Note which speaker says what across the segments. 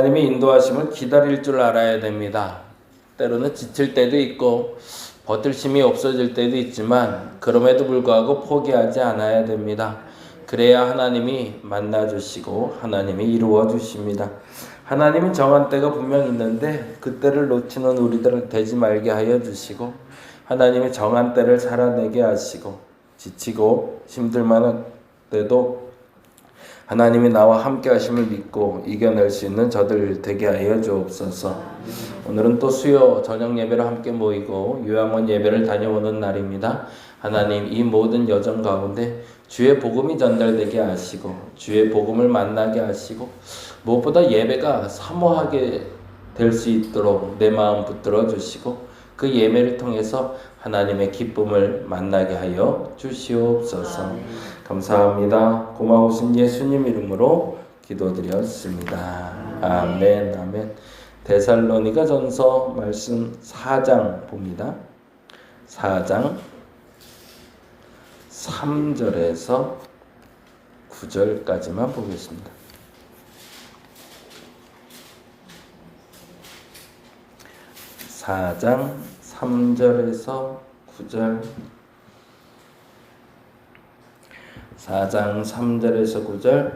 Speaker 1: 하나님의 인도하심을 기다릴 줄 알아야 됩니다. 때로는 지칠 때도 있고 버틸 힘이 없어질 때도 있지만 그럼에도 불구하고 포기하지 않아야 됩니다. 그래야 하나님이 만나주시고 하나님이 이루어 주십니다. 하나님은 정한 때가 분명 있는데 그 때를 놓치는 우리들을 되지 말게 하여 주시고 하나님의 정한 때를 살아내게 하시고 지치고 힘들만한 때도 하나님이 나와 함께 하심을 믿고 이겨낼 수 있는 저들 되게 하여 주옵소서. 오늘은 또 수요 저녁 예배로 함께 모이고 요양원 예배를 다녀오는 날입니다. 하나님 이 모든 여정 가운데 주의 복음이 전달되게 하시고 주의 복음을 만나게 하시고 무엇보다 예배가 사모하게 될 수 있도록 내 마음 붙들어 주시고 그 예배를 통해서 하나님의 기쁨을 만나게 하여 주시옵소서. 감사합니다. 고마우신 예수님 이름으로 기도드렸습니다. 아멘. 아멘. 데살로니가 전서 말씀 4장 봅니다. 4장 3절에서 9절까지만 보겠습니다. 4장 3절에서 9절 4장 3절에서 9절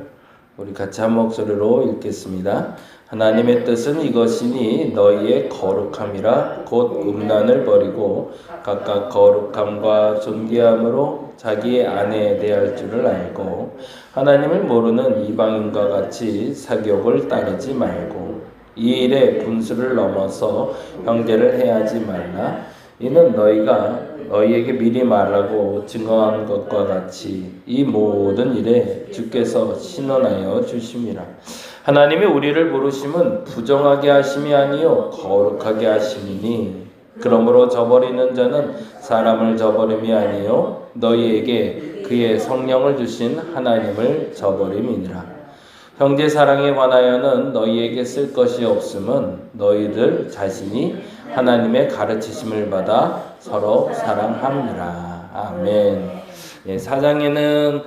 Speaker 1: 우리 같이 한 목소리로 읽겠습니다. 하나님의 뜻은 이것이니 너희의 거룩함이라 곧 음란을 버리고 각각 거룩함과 존귀함으로 자기의 아내에 대할 줄을 알고 하나님을 모르는 이방인과 같이 사교를 따르지 말고 이 일에 분수를 넘어서 형제를 해하지 말라. 이는 너희가 너희에게 미리 말하고 증거한 것과 같이 이 모든 일에 주께서 신원하여 주심이라. 하나님이 우리를 부르심은 부정하게 하심이 아니요 거룩하게 하심이니 그러므로 저버리는 자는 사람을 저버림이 아니요 너희에게 그의 성령을 주신 하나님을 저버림이니라. 형제 사랑에 관하여는 너희에게 쓸 것이 없음은 너희들 자신이 하나님의 가르치심을 받아 서로 사랑함이라. 아멘. 예, 4장에는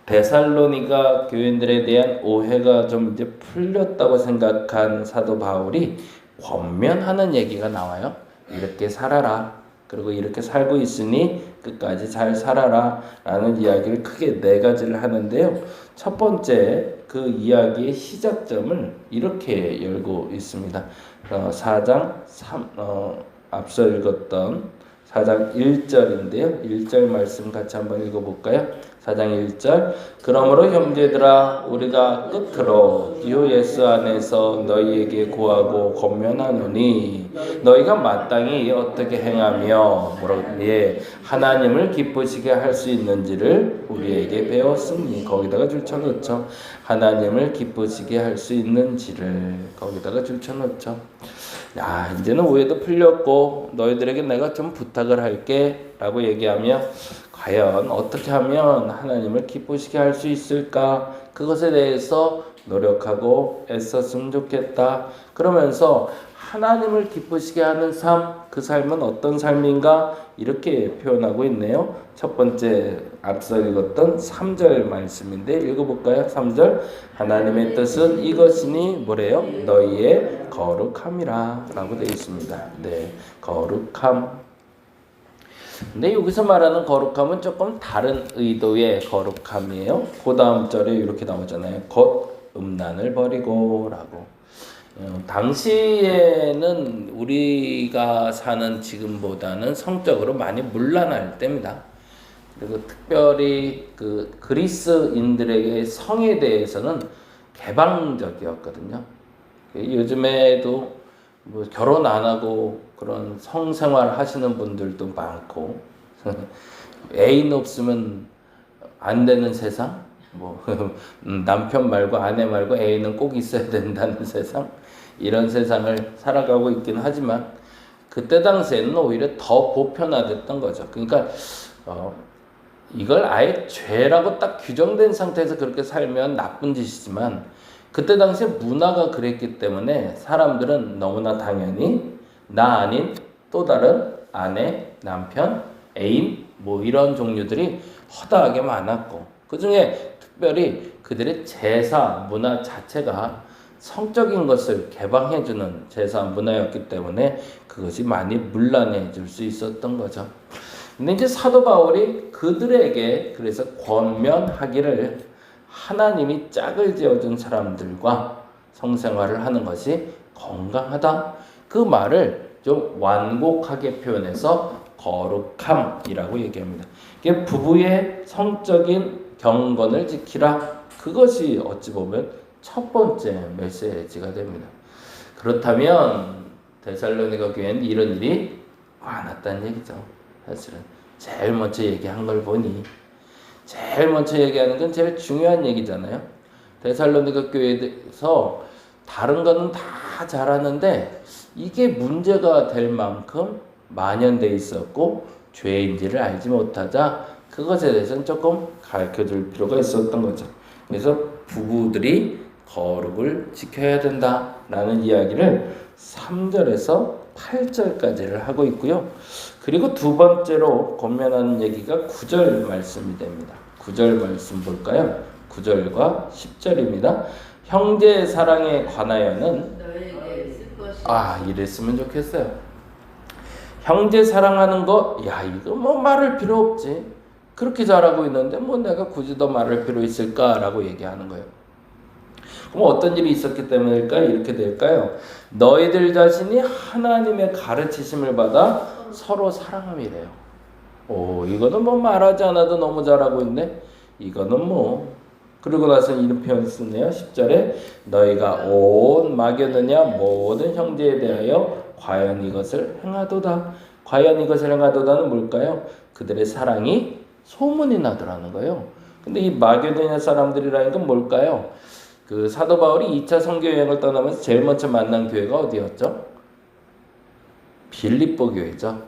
Speaker 1: 데살로니가 교인들에 대한 오해가 좀 이제 풀렸다고 생각한 사도 바울이 권면하는 얘기가 나와요. 이렇게 살아라. 그리고 이렇게 살고 있으니 끝까지 잘 살아라 라는 이야기를 크게 4가지를 하는데요. 첫 번째 그 이야기의 시작점을 이렇게 열고 있습니다. 4장 앞서 읽었던 4장 1절인데요. 1절 말씀 같이 한번 읽어볼까요? 4장 1절 그러므로 형제들아 우리가 끝으로 기호 예수 안에서 너희에게 구하고 권면하노니 너희가 마땅히 어떻게 행하며 하나님을 기쁘시게 할 수 있는지를 우리에게 배웠으니 거기다가 줄쳐놓죠. 하나님을 기쁘시게 할 수 있는지를 거기다가 줄쳐놓죠. 야, 이제는 오해도 풀렸고 너희들에게 내가 좀 부탁을 할게 라고 얘기하며 과연 어떻게 하면 하나님을 기쁘시게 할 수 있을까? 그것에 대해서 노력하고 애썼으면 좋겠다. 그러면서 하나님을 기쁘시게 하는 삶, 그 삶은 어떤 삶인가? 이렇게 표현하고 있네요. 첫 번째 앞서 읽었던 3절 말씀인데 읽어볼까요? 3절 하나님의 뜻은 이것이니 뭐래요? 너희의 거룩함이라 라고 되어 있습니다. 네, 거룩함. 근데 여기서 말하는 거룩함은 조금 다른 의도의 거룩함이에요. 그 다음 절에 이렇게 나오잖아요. 곧 음란을 버리고 라고. 당시에는 우리가 사는 지금보다는 성적으로 많이 문란할 때입니다. 그리고 특별히 그 그리스인들에게 성에 대해서는 개방적이었거든요. 요즘에도 뭐 결혼 안 하고 그런 성생활 하시는 분들도 많고 애인 없으면 안 되는 세상, 뭐 남편 말고 아내 말고 애인은 꼭 있어야 된다는 세상, 이런 세상을 살아가고 있긴 하지만 그때 당시에는 오히려 더 보편화됐던 거죠. 그러니까 이걸 아예 죄라고 딱 규정된 상태에서 그렇게 살면 나쁜 짓이지만 그때 당시에 문화가 그랬기 때문에 사람들은 너무나 당연히 나 아닌 또 다른 아내, 남편, 애인 뭐 이런 종류들이 허다하게 많았고 그 중에 특별히 그들의 제사 문화 자체가 성적인 것을 개방해주는 제사 문화였기 때문에 그것이 많이 문란해질 수 있었던 거죠. 근데 이제 사도 바울이 그들에게 그래서 권면하기를 하나님이 짝을 지어준 사람들과 성생활을 하는 것이 건강하다. 그 말을 좀 완곡하게 표현해서 거룩함이라고 얘기합니다. 이게 부부의 성적인 경건을 지키라. 그것이 어찌 보면 첫 번째 메시지가 됩니다. 그렇다면 데살로니가 교회는 이런 일이 많았다는 얘기죠. 사실은 제일 먼저 얘기한 걸 보니 제일 먼저 얘기하는 건 제일 중요한 얘기잖아요. 데살로니가 교회에서 다른 거는 다 잘하는데 이게 문제가 될 만큼 만연돼 있었고 죄인지를 알지 못하자 그것에 대해서는 조금 가르쳐줄 필요가 있었던 거죠. 그래서 부부들이 거룩을 지켜야 된다라는 이야기를 3절에서 8절까지를 하고 있고요. 그리고 두 번째로 권면하는 얘기가 9절 말씀이 됩니다. 9절 말씀 볼까요? 9절과 10절입니다. 형제 사랑에 관하여는 이랬으면 좋겠어요. 형제 사랑하는 거, 이거 뭐 말할 필요 없지. 그렇게 잘하고 있는데 뭐 내가 굳이 더 말할 필요 있을까라고 얘기하는 거예요. 그럼 어떤 일이 있었기 때문일까요? 이렇게 될까요? 너희들 자신이 하나님의 가르치심을 받아 서로 사랑함이래요. 이거는 뭐 말하지 않아도 너무 잘하고 있네. 이거는 뭐 그러고 나서 이런 표현 쓰네요. 10절에 너희가 온 마게도냐 모든 형제에 대하여 과연 이것을 행하도다. 과연 이것을 행하도다는 뭘까요? 그들의 사랑이 소문이 나더라는 거예요. 근데 이 마게도냐 사람들이라는 건 뭘까요? 그 사도 바울이 2차 선교 여행을 떠나면서 제일 먼저 만난 교회가 어디였죠? 빌립보 교회죠.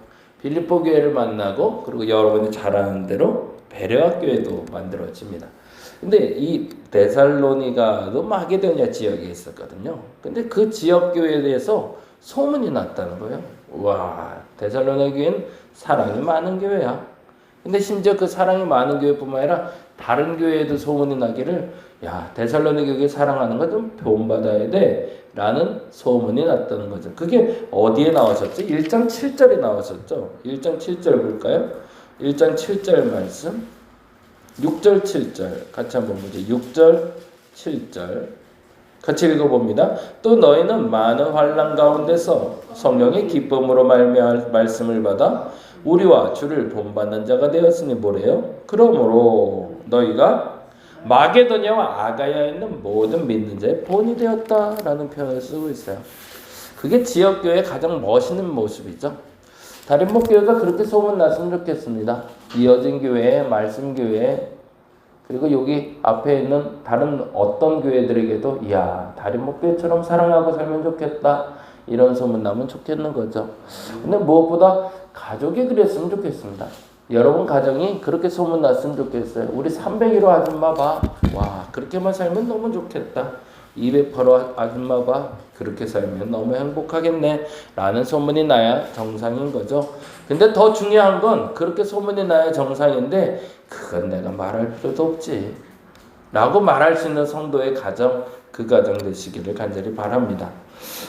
Speaker 1: 빌립보 교회를 만나고 그리고 여러분이 잘 아는 대로 베레아 교회도 만들어집니다. 근데 이 데살로니가도 마게도냐 지역에 있었거든요. 근데 그 지역 교회에 대해서 소문이 났다는 거예요. 와, 데살로니가 교회는 사랑이 많은 교회야. 근데 심지어 그 사랑이 많은 교회뿐만 아니라 다른 교회에도 소문이 나기를 데살로니가 교회 사랑하는 거 좀 도움받아야 돼 라는 소문이 났다는 거죠. 그게 어디에 나왔었죠? 1장 7절에 나왔었죠. 1장 7절 볼까요? 1장 7절 말씀 6절 7절 같이 한번 보죠. 6절 7절 같이 읽어봅니다. 또 너희는 많은 환난 가운데서 성령의 기쁨으로 말미암아 말씀을 받아 우리와 주를 본받는 자가 되었으니 뭐래요? 그러므로 너희가 마게도냐와 아가야에 있는 모든 믿는 자의 본이 되었다라는 표현을 쓰고 있어요. 그게 지역교회의 가장 멋있는 모습이죠. 다림목교회가 그렇게 소문났으면 좋겠습니다. 이어진 교회, 말씀교회, 그리고 여기 앞에 있는 다른 어떤 교회들에게도 다림목교회처럼 사랑하고 살면 좋겠다 이런 소문 나면 좋겠는 거죠. 근데 무엇보다 가족이 그랬으면 좋겠습니다. 여러분 가정이 그렇게 소문났으면 좋겠어요. 우리 301호 아줌마 봐. 그렇게만 살면 너무 좋겠다. 208호 아줌마 봐. 그렇게 살면 너무 행복하겠네 라는 소문이 나야 정상인 거죠. 근데 더 중요한 건 그렇게 소문이 나야 정상인데 그건 내가 말할 필요도 없지 라고 말할 수 있는 성도의 가정, 그 가정 되시기를 간절히 바랍니다.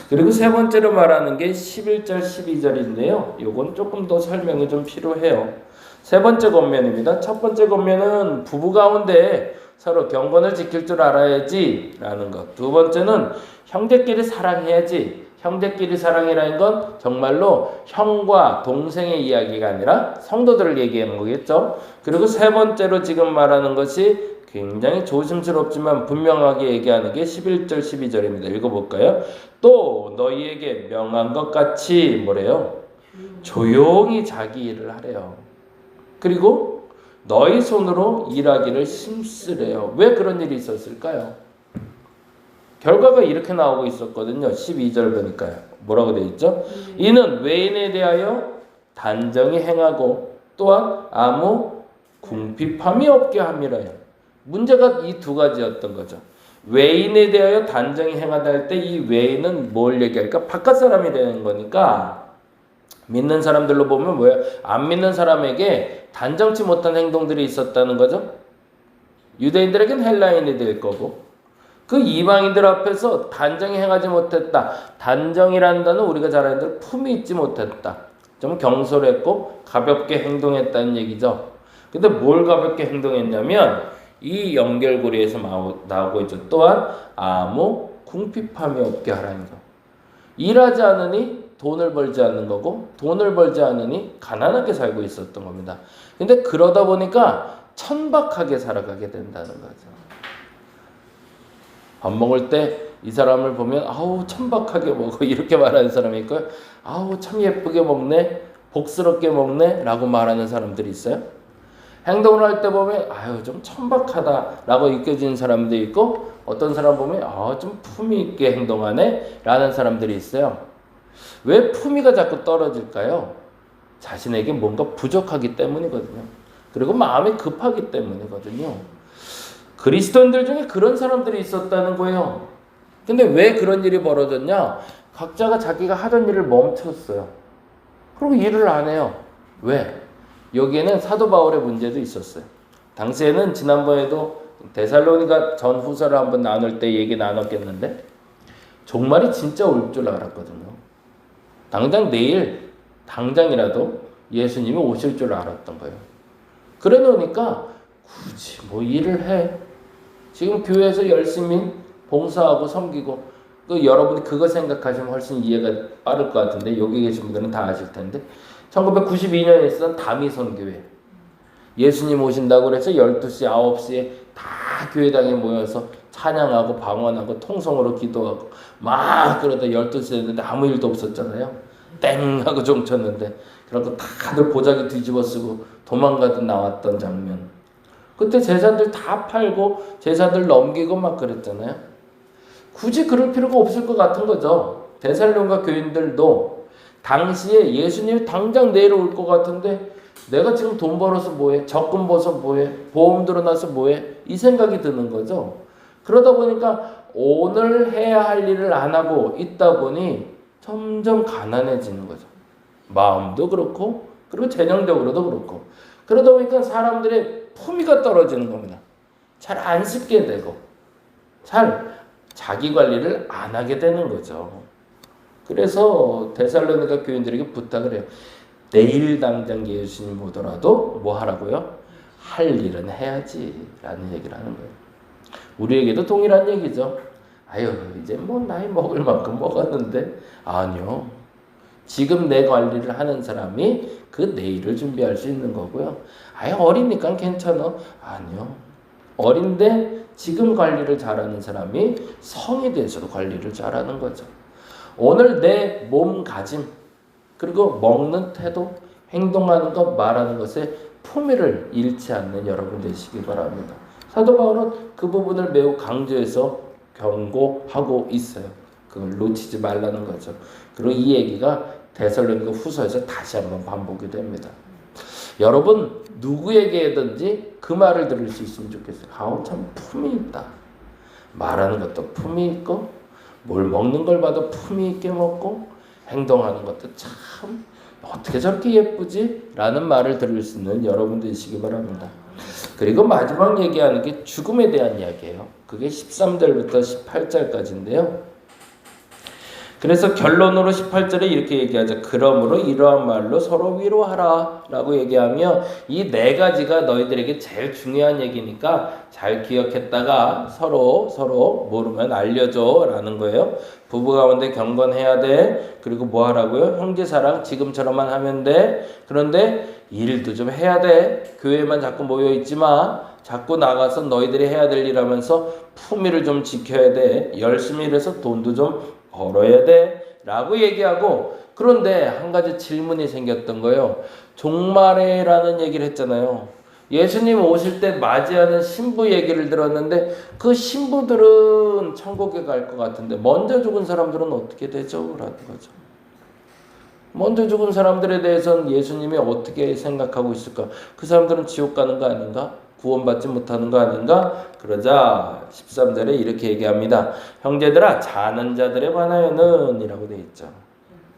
Speaker 1: 그리고 세 번째로 말하는 게 11절 12절인데요. 요건 조금 더 설명이 좀 필요해요. 세 번째 권면입니다. 첫 번째 권면은 부부 가운데 서로 경건을 지킬 줄 알아야지 라는 것. 두 번째는 형제끼리 사랑해야지. 형제끼리 사랑이라는 건 정말로 형과 동생의 이야기가 아니라 성도들을 얘기하는 거겠죠. 그리고 세 번째로 지금 말하는 것이 굉장히 조심스럽지만 분명하게 얘기하는 게 11절 12절입니다. 읽어볼까요? 또 너희에게 명한 것 같이 뭐래요? 조용히 자기 일을 하래요. 그리고 너희 손으로 일하기를 힘쓰래요. 왜 그런 일이 있었을까요? 결과가 이렇게 나오고 있었거든요. 12절 보니까요. 뭐라고 되어 있죠? 이는 외인에 대하여 단정히 행하고 또한 아무 궁핍함이 없게 함이라요. 문제가 이 두 가지였던 거죠. 외인에 대하여 단정히 행하다 할 때 이 외인은 뭘 얘기할까? 바깥 사람이 되는 거니까 믿는 사람들로 보면 뭐예요? 안 믿는 사람에게 단정치 못한 행동들이 있었다는 거죠. 유대인들에겐 헬라인이 될 거고 그 이방인들 앞에서 단정히 행하지 못했다. 단정이라는 단어는 우리가 잘 아는 대로 품이 있지 못했다. 좀 경솔했고 가볍게 행동했다는 얘기죠. 근데 뭘 가볍게 행동했냐면 이 연결고리에서 나오고 있죠. 또한 아무 궁핍함이 없게 하라는 거. 일하지 않으니 돈을 벌지 않는 거고 돈을 벌지 않으니 가난하게 살고 있었던 겁니다. 근데 그러다 보니까 천박하게 살아가게 된다는 거죠. 밥 먹을 때 이 사람을 보면 아우 천박하게 먹어 이렇게 말하는 사람이 있고요. 아우 참 예쁘게 먹네, 복스럽게 먹네 라고 말하는 사람들이 있어요. 행동을 할 때 보면 아유 좀 천박하다 라고 느껴지는 사람도 있고 어떤 사람 보면 좀 품위 있게 행동하네 라는 사람들이 있어요. 왜 품위가 자꾸 떨어질까요? 자신에게 뭔가 부족하기 때문이거든요. 그리고 마음이 급하기 때문이거든요. 그리스도인들 중에 그런 사람들이 있었다는 거예요. 근데 왜 그런 일이 벌어졌냐? 각자가 자기가 하던 일을 멈췄어요. 그리고 일을 안 해요. 왜? 여기에는 사도 바울의 문제도 있었어요. 당시에는 지난번에도 데살로니가 전 후서를 한번 나눌 때 얘기 나눴겠는데 종말이 진짜 올 줄 알았거든요. 당장 내일 당장이라도 예수님이 오실 줄 알았던 거예요. 그래 놓으니까 굳이 뭐 일을 해. 지금 교회에서 열심히 봉사하고 섬기고 여러분이 그거 생각하시면 훨씬 이해가 빠를 것 같은데 여기 계신 분들은 다 아실 텐데 1992년에 있었던 다미선교회 예수님 오신다고 그래서 12시, 9시에 다 교회당에 모여서 찬양하고 방언하고 통성으로 기도하고 막 그러다 12시 됐는데 아무 일도 없었잖아요. 땡 하고 종 쳤는데 그러고 다들 보자기 뒤집어 쓰고 도망가듯 나왔던 장면. 그때 재산들 다 팔고 재산들 넘기고 막 그랬잖아요. 굳이 그럴 필요가 없을 것 같은 거죠. 데살로니가 교인들도 당시에 예수님이 당장 내일 올 것 같은데 내가 지금 돈 벌어서 뭐해? 적금 벌어서 뭐해? 보험 들어나서 뭐해? 이 생각이 드는 거죠. 그러다 보니까 오늘 해야 할 일을 안 하고 있다 보니 점점 가난해지는 거죠. 마음도 그렇고 그리고 재정적으로도 그렇고 그러다 보니까 사람들의 품위가 떨어지는 겁니다. 잘 안 씻게 되고 잘 자기 관리를 안 하게 되는 거죠. 그래서 데살로니가 교인들에게 부탁을 해요. 내일 당장 예수님 오더라도 뭐 하라고요? 할 일은 해야지 라는 얘기를 하는 거예요. 우리에게도 동일한 얘기죠. 아유 이제 뭐 나이 먹을 만큼 먹었는데 아니요. 지금 내 관리를 하는 사람이 그 내일을 준비할 수 있는 거고요. 아유 어리니까 괜찮아. 아니요. 어린데 지금 관리를 잘하는 사람이 성이 돼서도 관리를 잘하는 거죠. 오늘 내 몸가짐 그리고 먹는 태도, 행동하는 것, 말하는 것에 품위를 잃지 않는 여러분 되시기 바랍니다. 사도 바울은 그 부분을 매우 강조해서 경고하고 있어요. 그걸 놓치지 말라는 거죠. 그리고 이 얘기가 데살로니가 후서에서 다시 한번 반복이 됩니다. 여러분 누구에게든지 그 말을 들을 수 있으면 좋겠어요. 아우 참 품이 있다. 말하는 것도 품이 있고 뭘 먹는 걸 봐도 품이 있게 먹고 행동하는 것도 참 어떻게 저렇게 예쁘지? 라는 말을 들을 수 있는 여러분 되시기 바랍니다. 그리고 마지막 얘기하는 게 죽음에 대한 이야기예요. 그게 13절부터 18절까지인데요. 그래서 결론으로 18절에 이렇게 얘기하죠. 그러므로 이러한 말로 서로 위로하라 라고 얘기하며 이 네 가지가 너희들에게 제일 중요한 얘기니까 잘 기억했다가 서로 모르면 알려줘 라는 거예요. 부부 가운데 경건해야 돼. 그리고 뭐 하라고요? 형제사랑 지금처럼만 하면 돼. 그런데 일도 좀 해야 돼. 교회만 자꾸 모여있지 마. 자꾸 나가서 너희들이 해야 될 일 하면서 품위를 좀 지켜야 돼. 열심히 일해서 돈도 좀 벌어야 돼 라고 얘기하고 그런데 한 가지 질문이 생겼던 거예요. 종말에라는 얘기를 했잖아요. 예수님 오실 때 맞이하는 신부 얘기를 들었는데 그 신부들은 천국에 갈 것 같은데 먼저 죽은 사람들은 어떻게 되죠? 라는 거죠. 먼저 죽은 사람들에 대해서는 예수님이 어떻게 생각하고 있을까? 그 사람들은 지옥 가는 거 아닌가? 구원받지 못하는 거 아닌가? 그러자 13절에 이렇게 얘기합니다. 형제들아 자는 자들에 관하여는 이라고 되어 있죠.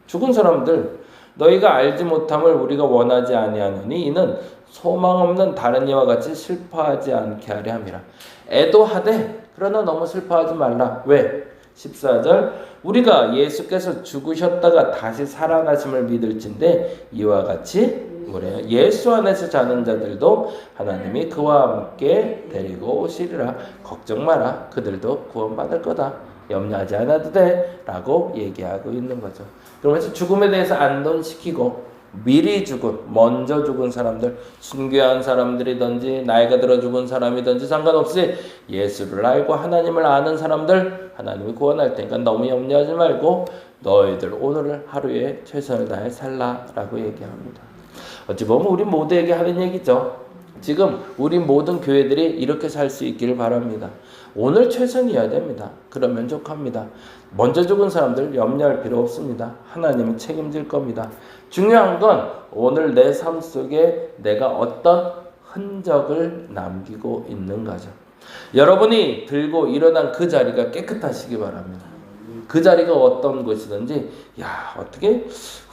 Speaker 1: 죽은 사람들 너희가 알지 못함을 우리가 원하지 아니하노니 이는 소망 없는 다른 이와 같이 슬퍼하지 않게 하려 함이라. 애도하되 그러나 너무 슬퍼하지 말라. 왜? 14절 우리가 예수께서 죽으셨다가 다시 살아나심을 믿을진데 이와 같이 뭐래요? 예수 안에서 자는 자들도 하나님이 그와 함께 데리고 오시리라. 걱정 마라. 그들도 구원받을 거다. 염려하지 않아도 돼 라고 얘기하고 있는 거죠. 그러면서 죽음에 대해서 안론시키고 미리 죽은, 먼저 죽은 사람들, 순교한 사람들이든지 나이가 들어 죽은 사람이든지 상관없이 예수를 알고 하나님을 아는 사람들 하나님이 구원할 테니까 너무 염려하지 말고 너희들 오늘 하루에 최선을 다해 살라라고 얘기합니다. 어찌 보면 우리 모두에게 하는 얘기죠. 지금 우리 모든 교회들이 이렇게 살 수 있기를 바랍니다. 오늘 최선이어야 됩니다. 그럼 만족합니다. 먼저 죽은 사람들 염려할 필요 없습니다. 하나님은 책임질 겁니다. 중요한 건 오늘 내 삶 속에 내가 어떤 흔적을 남기고 있는가죠. 여러분이 들고 일어난 그 자리가 깨끗하시기 바랍니다. 그 자리가 어떤 곳이든지 야 어떻게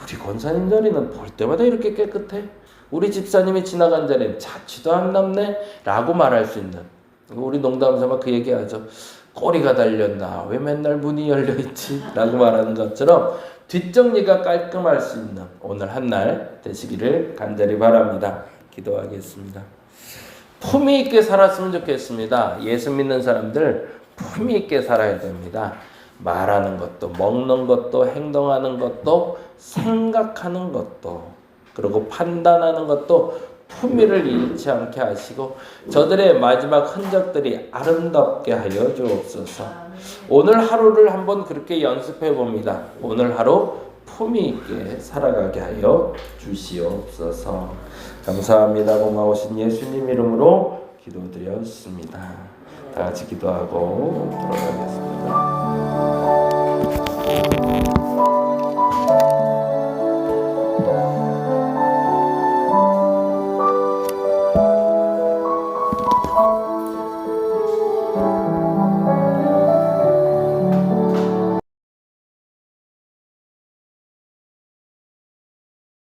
Speaker 1: 우리 권사님 자리는 볼 때마다 이렇게 깨끗해? 우리 집사님이 지나간 자리는 자취도 안 남네? 라고 말할 수 있는 우리 농담삼아 그 얘기하죠. 꼬리가 달렸나? 왜 맨날 문이 열려있지? 라고 말하는 것처럼 뒷정리가 깔끔할 수 있는 오늘 한 날 되시기를 간절히 바랍니다. 기도하겠습니다. 품위 있게 살았으면 좋겠습니다. 예수 믿는 사람들 품위 있게 살아야 됩니다. 말하는 것도 먹는 것도 행동하는 것도 생각하는 것도 그리고 판단하는 것도 품위를 잃지 않게 하시고 저들의 마지막 흔적들이 아름답게 하여 주옵소서. 오늘 하루를 한번 그렇게 연습해 봅니다. 오늘 하루 품위 있게 살아가게 하여 주시옵소서. 감사합니다. 고마우신 예수님 이름으로 기도드렸습니다. 다 같이 기도하고 돌아가겠습니다.